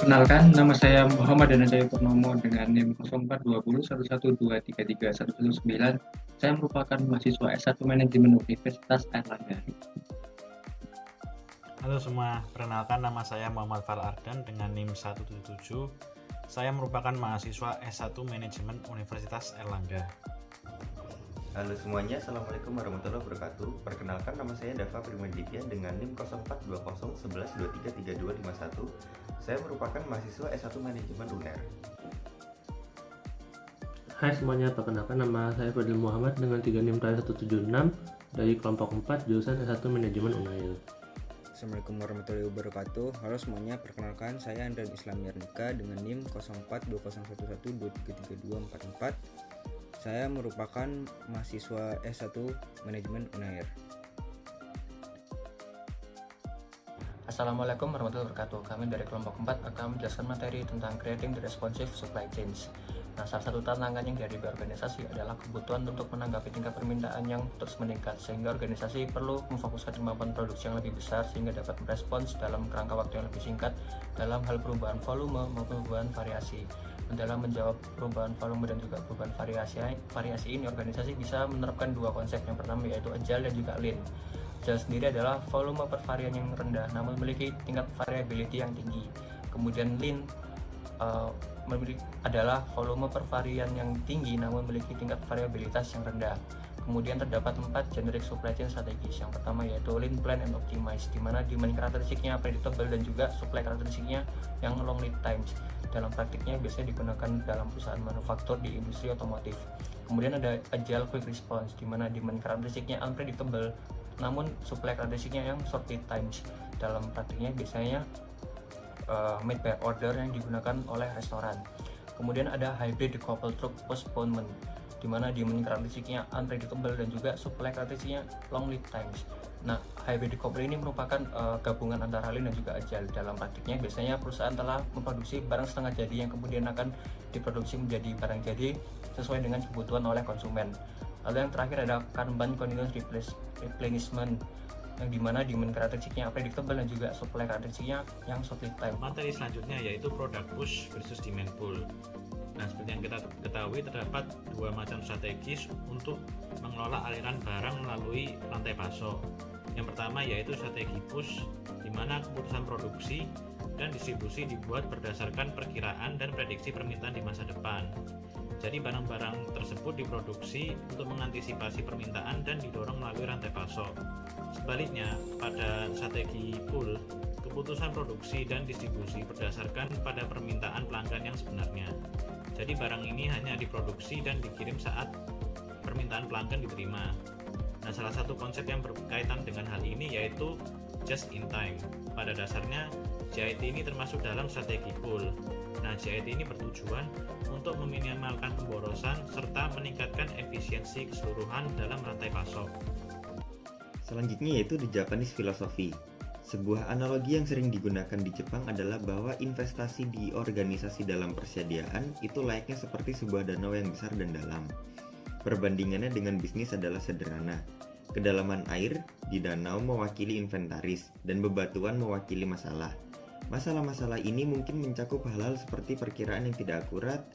Perkenalkan, nama saya Muhammad Danajaya Purnomo dengan NIM 042011233119. Saya merupakan mahasiswa S1 Manajemen Universitas Airlangga. Halo semua, perkenalkan nama saya Muhammad Fal Ardan dengan NIM 177. Saya merupakan mahasiswa S1 Manajemen Universitas Airlangga. Halo semuanya, Assalamualaikum warahmatullahi wabarakatuh. Perkenalkan, nama saya Dava Primaditya dengan NIM 042011233251. Saya merupakan mahasiswa S1 Manajemen UNER. Hai semuanya, perkenalkan nama saya Fadil Muhammad dengan 3 NIM 176 dari kelompok 4 jurusan S1 Manajemen UNAIL. Assalamualaikum warahmatullahi wabarakatuh. Halo semuanya, perkenalkan saya Andrian Islam Yarnika dengan NIM 042011233244. Saya merupakan mahasiswa S1 Manajemen UNAIR. Assalamualaikum warahmatullahi wabarakatuh. Kami dari kelompok 4 akan menjelaskan materi tentang creating the responsive supply chains. Nah, salah satu tantangan yang dihadapi organisasi adalah kebutuhan untuk menanggapi tingkat permintaan yang terus meningkat, sehingga organisasi perlu memfokuskan kemampuan produksi yang lebih besar sehingga dapat merespons dalam kerangka waktu yang lebih singkat dalam hal perubahan volume maupun perubahan variasi. Dalam menjawab perubahan volume dan juga perubahan variasi ini, organisasi bisa menerapkan dua konsep. Yang pertama yaitu agile dan juga lean. Agile sendiri adalah volume per varian yang rendah namun memiliki tingkat variability yang tinggi. Kemudian lean adalah volume per varian yang tinggi namun memiliki tingkat variabilitas yang rendah. Kemudian terdapat 4 generic supply chain strategis. Yang pertama yaitu lean, plan, and optimize, di mana demand karakteristiknya predictable dan juga supply karakteristiknya yang long lead times. Dalam praktiknya biasanya digunakan dalam perusahaan manufaktur di industri otomotif. Kemudian ada agile quick response, di mana demand karakteristiknya unpredictable namun supply karakteristiknya yang short lead times. Dalam praktiknya biasanya made by order yang digunakan oleh restoran. Kemudian ada hybrid decoupled truck postponement, di mana demand karakteristiknya unpredictable dan juga supply karakteristiknya long lead times. Nah, hybrid decoupled ini merupakan gabungan antara lean dan juga agile. Dalam praktiknya biasanya perusahaan telah memproduksi barang setengah jadi yang kemudian akan diproduksi menjadi barang jadi sesuai dengan kebutuhan oleh konsumen. Lalu yang terakhir ada Kanban continuous replenishment, yang dimana demand karakteristiknya predictable dan juga supply karakteristiknya yang short lead time. Materi selanjutnya yaitu product push versus demand pull. Nah, seperti yang kita ketahui, terdapat dua macam strategi untuk mengelola aliran barang melalui rantai pasok. Yang pertama yaitu strategi push, di mana keputusan produksi dan distribusi dibuat berdasarkan perkiraan dan prediksi permintaan di masa depan. Jadi barang-barang tersebut diproduksi untuk mengantisipasi permintaan dan didorong melalui rantai pasok. Sebaliknya, pada strategi pull, keputusan produksi dan distribusi berdasarkan pada permintaan pelanggan yang sebenarnya. Jadi barang ini hanya diproduksi dan dikirim saat permintaan pelanggan diterima. Nah, salah satu konsep yang berkaitan dengan hal ini yaitu just in time. Pada dasarnya, JIT ini termasuk dalam strategi pull. Nah, JIT ini bertujuan untuk meminimalkan pemborosan serta meningkatkan efisiensi keseluruhan dalam rantai pasok. Selanjutnya yaitu the Japanese philosophy. Sebuah analogi yang sering digunakan di Jepang adalah bahwa investasi di organisasi dalam persediaan itu layaknya seperti sebuah danau yang besar dan dalam. Perbandingannya dengan bisnis adalah sederhana. Kedalaman air di danau mewakili inventaris dan bebatuan mewakili masalah. Masalah-masalah ini mungkin mencakup hal-hal seperti perkiraan yang tidak akurat,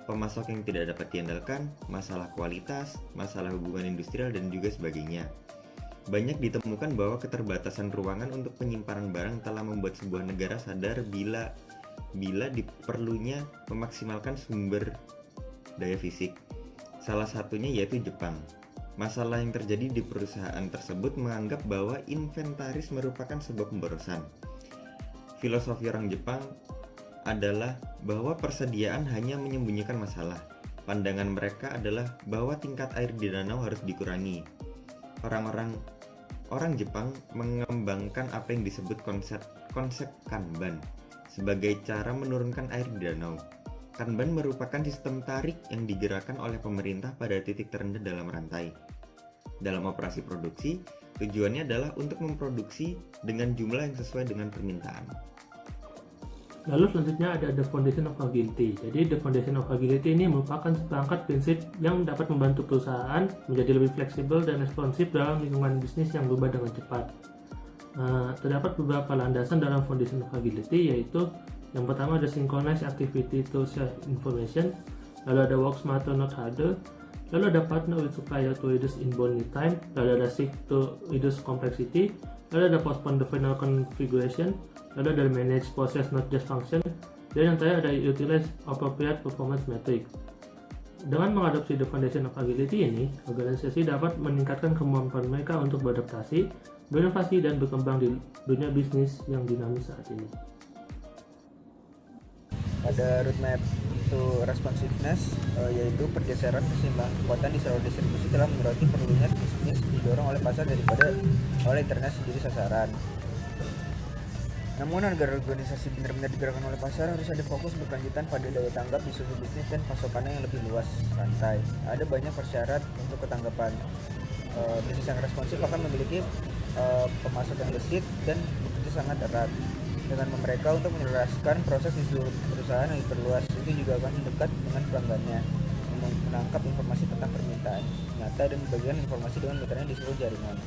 pemasok yang tidak dapat diandalkan, masalah kualitas, masalah hubungan industrial, dan juga sebagainya. Banyak ditemukan bahwa keterbatasan ruangan untuk penyimpanan barang telah membuat sebuah negara sadar bila diperlunya memaksimalkan sumber daya fisik. Salah satunya yaitu Jepang. Masalah yang terjadi di perusahaan tersebut menganggap bahwa inventaris merupakan sebuah pemborosan. Filosofi orang Jepang adalah bahwa persediaan hanya menyembunyikan masalah. Pandangan mereka adalah bahwa tingkat air di danau harus dikurangi. Orang Jepang mengembangkan apa yang disebut konsep Kanban sebagai cara menurunkan air di danau. Kanban merupakan sistem tarik yang digerakkan oleh pemerintah pada titik terendah dalam rantai. Dalam operasi produksi, tujuannya adalah untuk memproduksi dengan jumlah yang sesuai dengan permintaan. Lalu selanjutnya ada the foundation of agility. Jadi the foundation of agility ini merupakan seperangkat prinsip yang dapat membantu perusahaan menjadi lebih fleksibel dan responsif dalam lingkungan bisnis yang berubah dengan cepat. Terdapat beberapa landasan dalam foundation of agility, yaitu Yang pertama ada synchronize activity to share information, lalu ada work smarter not harder, lalu ada partner with supplier to reduce inbound lead time, lalu ada seek to reduce complexity, lalu ada postpone the final configuration, lalu ada manage process not just function, dan yang terakhir ada utilize appropriate performance metric. Dengan mengadopsi the foundation of agility ini, organisasi dapat meningkatkan kemampuan mereka untuk beradaptasi, berinovasi, dan berkembang di dunia bisnis yang dinamis saat ini. Ada roadmap to responsiveness, yaitu pergeseran keseimbangan kekuatan di saluran distribusi telah menyoroti perlunya bisnis didorong oleh pasar daripada oleh internet sendiri sasaran. Namun agar organisasi benar-benar digerakkan oleh pasar, harus ada fokus berkelanjutan pada daya tanggap di seluruh bisnis dan pasokannya yang lebih luas rantai. Ada banyak persyarat untuk ketanggapan. Bisnis yang responsif akan memiliki pemasok yang gesit dan bekerja sangat erat dengan mereka untuk menyelaraskan proses di seluruh perusahaan yang diperluas. Itu juga akan mendekat dengan pelanggannya, menangkap informasi tentang permintaan nyata dan membagikan informasi dengan mitranya di seluruh jaringan.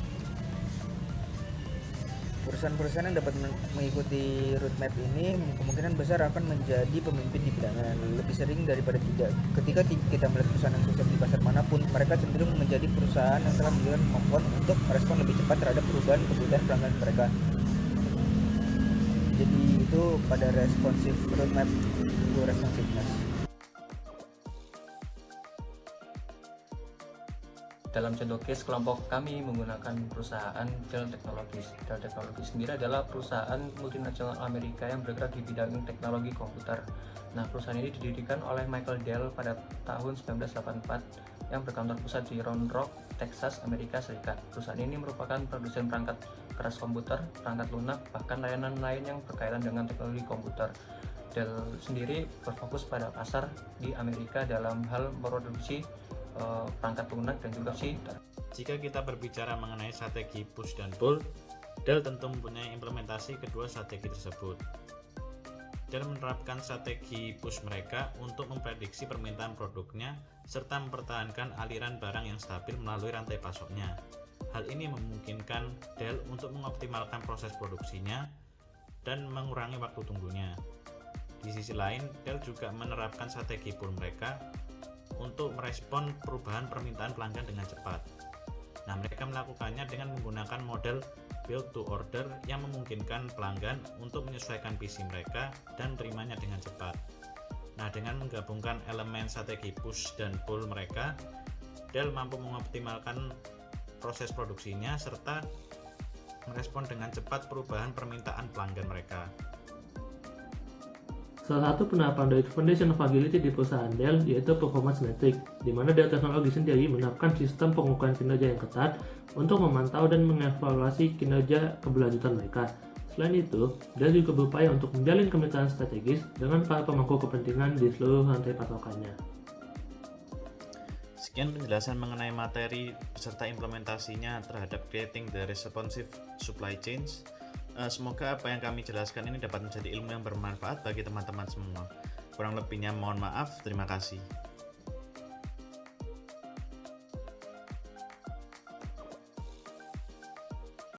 Perusahaan-perusahaan yang dapat mengikuti roadmap ini kemungkinan besar akan menjadi pemimpin di bidangnya lebih sering daripada tidak. Ketika kita melihat perusahaan yang sukses di pasar manapun, mereka cenderung menjadi perusahaan yang telah menunjukkan kemampuan untuk merespon lebih cepat terhadap perubahan kebutuhan pelanggan mereka. Jadi itu pada responsive roadmap to responsiveness. Dalam contoh case, kelompok kami menggunakan perusahaan Dell Technologies. Dell Technologies sendiri adalah perusahaan multinasional Amerika yang bergerak di bidang teknologi komputer. Nah, perusahaan ini didirikan oleh Michael Dell pada tahun 1984 yang berkantor pusat di Round Rock, Texas, Amerika Serikat. Perusahaan ini merupakan produsen perangkat keras komputer, perangkat lunak, bahkan layanan lain yang berkaitan dengan teknologi komputer. Dell sendiri berfokus pada pasar di Amerika dalam hal memproduksi perangkat lunak dan juga cheater. Jika kita berbicara mengenai strategi push dan pull, Dell tentu mempunyai implementasi kedua strategi tersebut. Dell menerapkan strategi push mereka untuk memprediksi permintaan produknya serta mempertahankan aliran barang yang stabil melalui rantai pasoknya. Hal ini memungkinkan Dell untuk mengoptimalkan proses produksinya dan mengurangi waktu tunggunya. Di sisi lain, Dell juga menerapkan strategi pull mereka untuk merespon perubahan permintaan pelanggan dengan cepat. Nah, mereka melakukannya dengan menggunakan model build to order yang memungkinkan pelanggan untuk menyesuaikan PC mereka dan menerimanya dengan cepat. Nah, dengan menggabungkan elemen strategi push dan pull mereka, Dell mampu mengoptimalkan proses produksinya serta merespon dengan cepat perubahan permintaan pelanggan mereka. Salah satu penerapan dari Foundation of Agility di perusahaan Dell yaitu performance metric, di mana Dell Technologies sendiri menerapkan sistem pengukuran kinerja yang ketat untuk memantau dan mengevaluasi kinerja keberlanjutan mereka. Selain itu, Dell juga berupaya untuk menjalin kemitraan strategis dengan para pemangku kepentingan di seluruh rantai pasokannya. Sekian penjelasan mengenai materi beserta implementasinya terhadap creating the responsive supply chains. Semoga apa yang kami jelaskan ini dapat menjadi ilmu yang bermanfaat bagi teman-teman semua. Kurang lebihnya mohon maaf. Terima kasih.